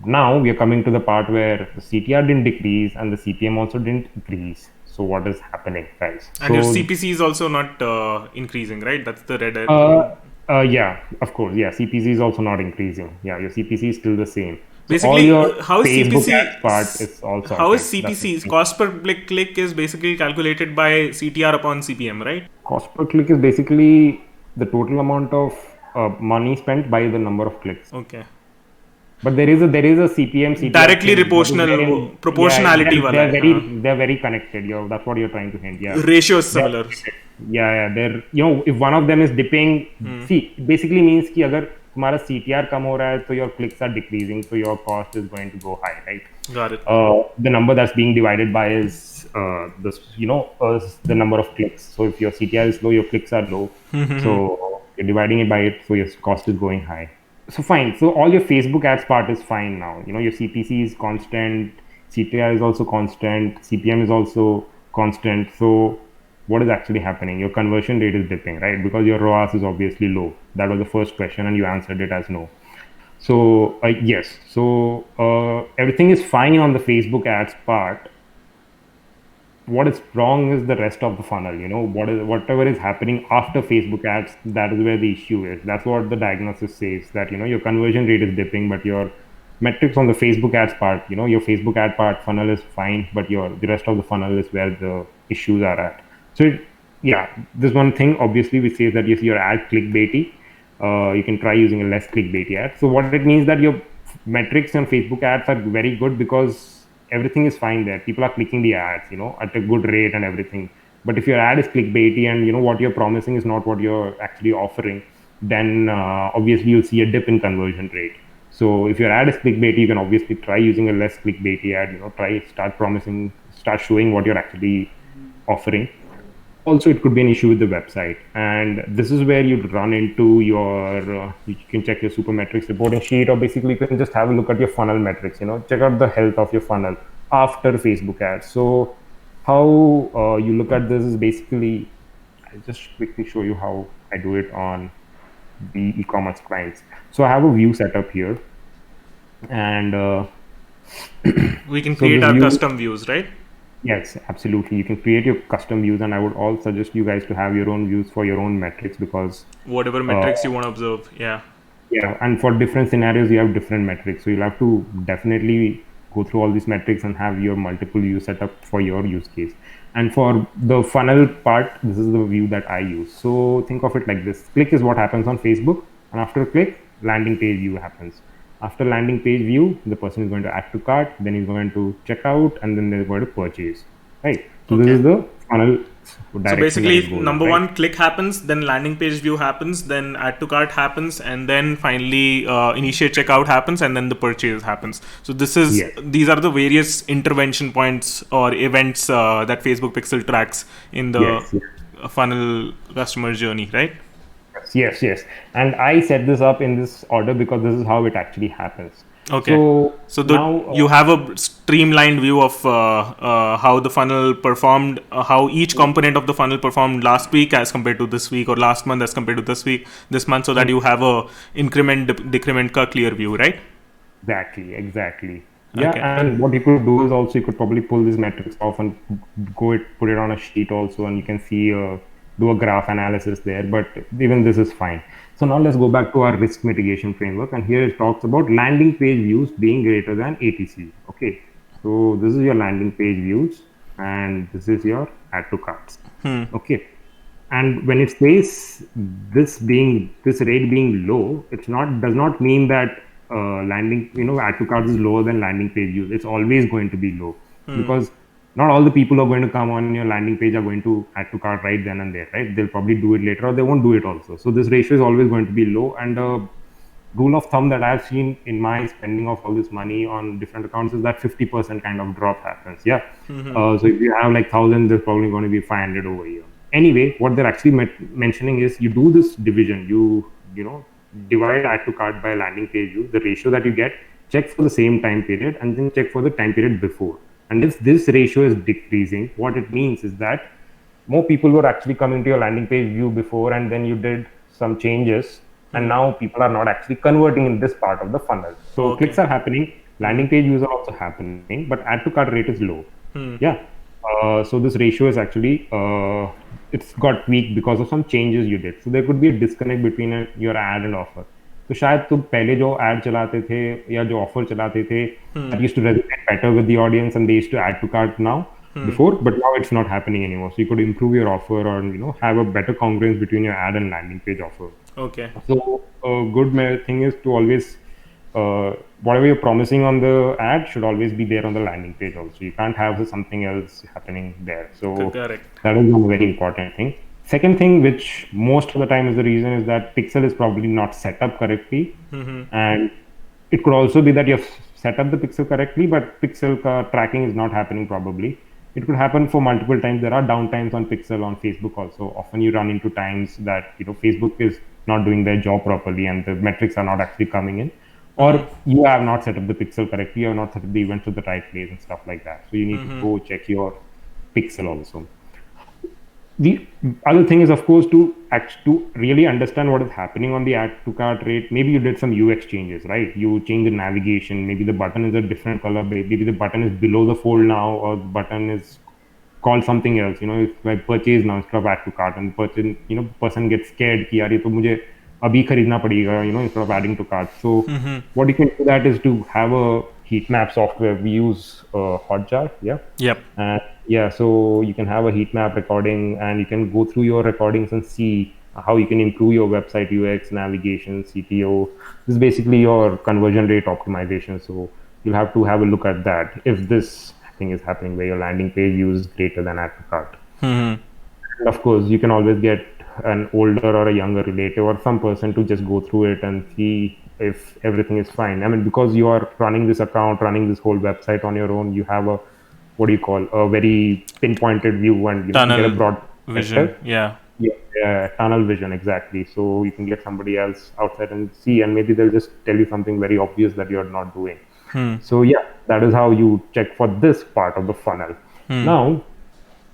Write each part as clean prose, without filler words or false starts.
Now we are coming to the part where the CTR didn't decrease and the CPM also didn't increase. So what is happening, guys? And your So CPC is also not increasing, right? That's the red. uh, yeah, of course, yeah, CPC is also not increasing. Yeah, your CPC is still the same. So all Basically, your how is Facebook CPC? ads part is all How is sorted. That's the CPC? thing. Cost per click is basically calculated by CTR upon CPM, right? Cost per click is basically the total amount of money spent by the number of clicks. Okay. But there is a CPM CTR Directly thing. What is proportional, wherein yeah, proportionality wala hai, हाँ. they're very connected. That's what you're trying to hint. Yeah, Ratio is they're similar. yeah, they're if one of them is dipping, see, it basically means कि अगर तुम्हारा CTR कम हो रहा है तो your clicks are decreasing, so your cost is going to go high, right? Got it. The number that's being divided by is the number of clicks. So if your CTR is low, your clicks are low. So you're dividing it by it, so your cost is going high. So fine. So all your Facebook ads part is fine now. Your CPC is constant, CTR is also constant, CPM is also constant. So what is actually happening? Your conversion rate is dipping, right? Because your ROAS is obviously low. That was the first question, and you answered it as no. So yes, so everything is fine on the Facebook ads part. What is wrong is the rest of the funnel. Whatever is happening after Facebook ads, that is where the issue is. That's what the diagnosis says, that your conversion rate is dipping, but your metrics on the Facebook ads part, your Facebook ad part funnel is fine, but the rest of the funnel is where the issues are at. So yeah, this one thing obviously we say that if your ad clickbaity, you can try using a less clickbaity ad. So what it means that your metrics on Facebook ads are very good because everything is fine there. People are clicking the ads, at a good rate and everything. But if your ad is clickbaity and what you're promising is not what you're actually offering, then obviously you'll see a dip in conversion rate. So if your ad is clickbaity, you can obviously try using a less clickbaity ad. Start showing what you're actually offering. Also, it could be an issue with the website, and this is where you'd run into you can check your supermetrics reporting sheet, or basically you can just have a look at your funnel metrics. Check out the health of your funnel after Facebook ads. So how you look at this is basically, I'll just quickly show you how I do it on the e-commerce clients. So I have a view set up here, and We can so create this our view. custom views, right? Yes, absolutely. You can create your custom views, and I would all suggest you guys to have your own views for your own metrics because, Whatever uh, metrics you want to observe. Yeah. yeah, and for different scenarios, you have different metrics. So you'll have to definitely go through all these metrics and have your multiple views set up for your use case. And for the funnel part, this is the view that I use. So think of it like this: click is what happens on Facebook, and after click, landing page view happens. After landing page view, the person is going to add to cart, then he's going to check out, and then they're going to purchase. Right. So this Okay. is the funnel So direction that basically, it goes in, number right? one, click happens, then landing page view happens, then add to cart happens, and then finally initiate checkout happens, and then the purchase happens. So Yes. these are the various intervention points or events that Facebook Pixel tracks in the Yes. Yes. funnel customer journey, right? Yes, yes. And I set this up in this order because this is how it actually happens. Okay. So So now, you have a streamlined view of how the funnel performed, how each component of the funnel performed last week as compared to this week, or last month as compared to this month, so that you have a decrement ka clear view, right? exactly. Yeah, Okay. and what you could do is also you could probably pull these metrics off and put it on a sheet also, and you can see do a graph analysis there. But even this is fine. So now let's go back to our risk mitigation framework, and here it talks about landing page views being greater than ATC. Okay, so this is your landing page views, and this is your add to carts. Okay, and when it says this rate being low, it's not does not mean that landing add to carts is lower than landing page views. It's always going to be low because not all the people who are going to come on your landing page are going to add to cart right then and there, right? They'll probably do it later or they won't do it also. So this ratio is always going to be low, and rule of thumb that I've seen in my spending of all this money on different accounts is that 50% kind of drop happens. Yeah. So if you have like 1,000, there's probably going to be 500 over here. Anyway, what they're actually mentioning is you do this division. You divide add to cart by landing page view, the ratio that you get, check for the same time period, and then check for the time period before. And if this ratio is decreasing, what it means is that more people were actually coming to your landing page view before, and then you did some changes, and now people are not actually converting in this part of the funnel. So Okay. clicks are happening, Landing page views are also happening, but add to cart rate is low. Yeah. So this ratio is actually it's got tweaked because of some changes you did. So there could be a disconnect between your ad and offer. तो शायद तुम पहले जो ad चलाते थे या जो offer चलाते थे that used to resonate better with the audience and they used to add to cart now before, but now it's not happening anymore. So you could improve your offer or have a better congruence between your ad and landing page offer. Okay. So a good thing is to always whatever you're promising on the ad should always be there on the landing page also. You can't have something else happening there. So Correct. that is one very important thing. Second thing, which most of the time is the reason, is that pixel is probably not set up correctly, and it could also be that you have set up the pixel correctly, but pixel tracking is not happening probably. It could happen for multiple times. There are downtimes on pixel on Facebook also. Often you run into times that Facebook is not doing their job properly and the metrics are not actually coming in, or you have not set up the pixel correctly, you have not set up the events to the right place and stuff like that. So you need to go check your pixel also. The other thing is, of course, to really understand what is happening on the add to cart rate. Maybe you did some UX changes, right? You change the navigation. Maybe the button is a different color. Maybe the button is below the fold now, or the button is called something else. If I purchase now instead of add to cart, and person gets scared कि यार ये तो मुझे अभी खरीदना पड़ेगा, instead of adding to cart. So what you can do that is to have a heat map software. We use Hotjar, yeah. Yep. So you can have a heat map recording, and you can go through your recordings and see how you can improve your website UX, navigation, CTO. This is basically your conversion rate optimization. So you'll have to have a look at that if this thing is happening where your landing page view is greater than add to cart. And of course, you can always get an older or a younger relative or some person to just go through it and see if everything is fine. I mean, because you are running this account, running this whole website on your own, you have a very pinpointed view, and you can get a broad vision. Yeah, tunnel vision, exactly. So you can get somebody else outside and see, and maybe they'll just tell you something very obvious that you're not doing. So that is how you check for this part of the funnel. Now,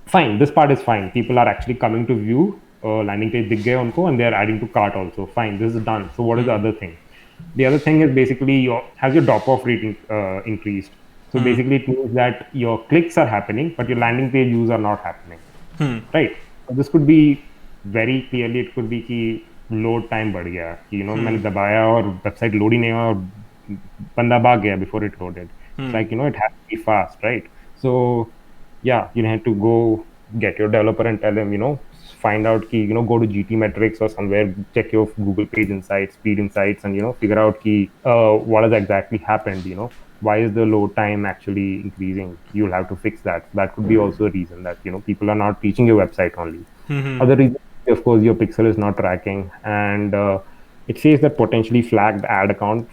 fine, this part is fine. People are actually coming to view landing page dig gaya unko, and they are adding to cart also. Fine, this is done. So what is the other thing? The other thing is basically has your drop-off rate increased? So basically it means that your clicks are happening, but your landing page views are not happening, right? So this could be very clearly, it could be कि load time बढ़ गया, कि मैंने दबाया और website load ही नहीं हुआ और बंदा भाग गया before it loaded. It's like it has to be fast, right? So you have to go get your developer and tell him find out कि go to GT metrics or somewhere, check your Google page insights, speed insights, and figure out कि what has exactly happened. Why is the load time actually increasing? You'll have to fix that. That could be also a reason that people are not reaching your website only. Other reason, of course, your pixel is not tracking, and it says that potentially flagged ad account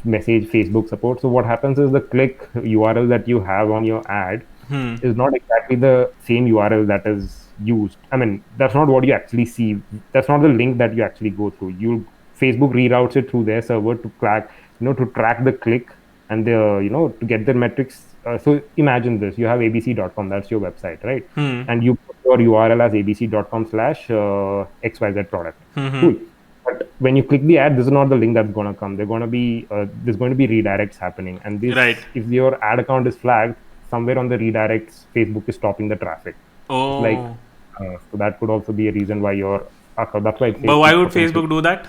message Facebook support. So what happens is the click URL that you have on your ad is not exactly the same URL that is used. I mean, that's not what you actually see. That's not the link that you actually go through. Facebook reroutes it through their server to track the click and to get their metrics. So imagine this: you have abc.com, that's your website, right? And you put your URL as abc.com/xyz product. Cool. But when you click the ad, this is not the link that's going to come. There's going to be redirects happening, and this, if your ad account is flagged, somewhere on the redirects, Facebook is stopping the traffic. Oh. So that could also be a reason why your account. That's why. But why would Facebook do that?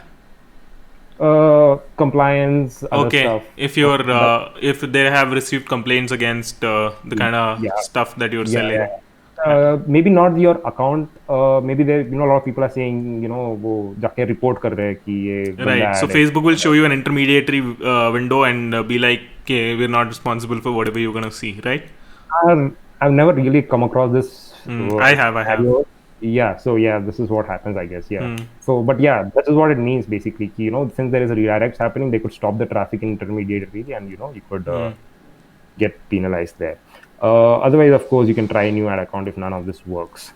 Compliance, other stuff. If if they have received complaints against the kind of stuff that you're selling. Maybe not your account. Maybe there, a lot of people are saying, वो जाके report कर रहे हैं कि ये. Right. So Facebook will show you an intermediary window and be like, okay, we're not responsible for whatever you're gonna see, right? I've never really come across this. I have. Yeah. So this is what happens, I guess. Yeah. So, but this is what it means basically. Since there is a redirect happening, they could stop the traffic in intermediary, and you could get penalized there. Otherwise, of course, you can try a new ad account if none of this works.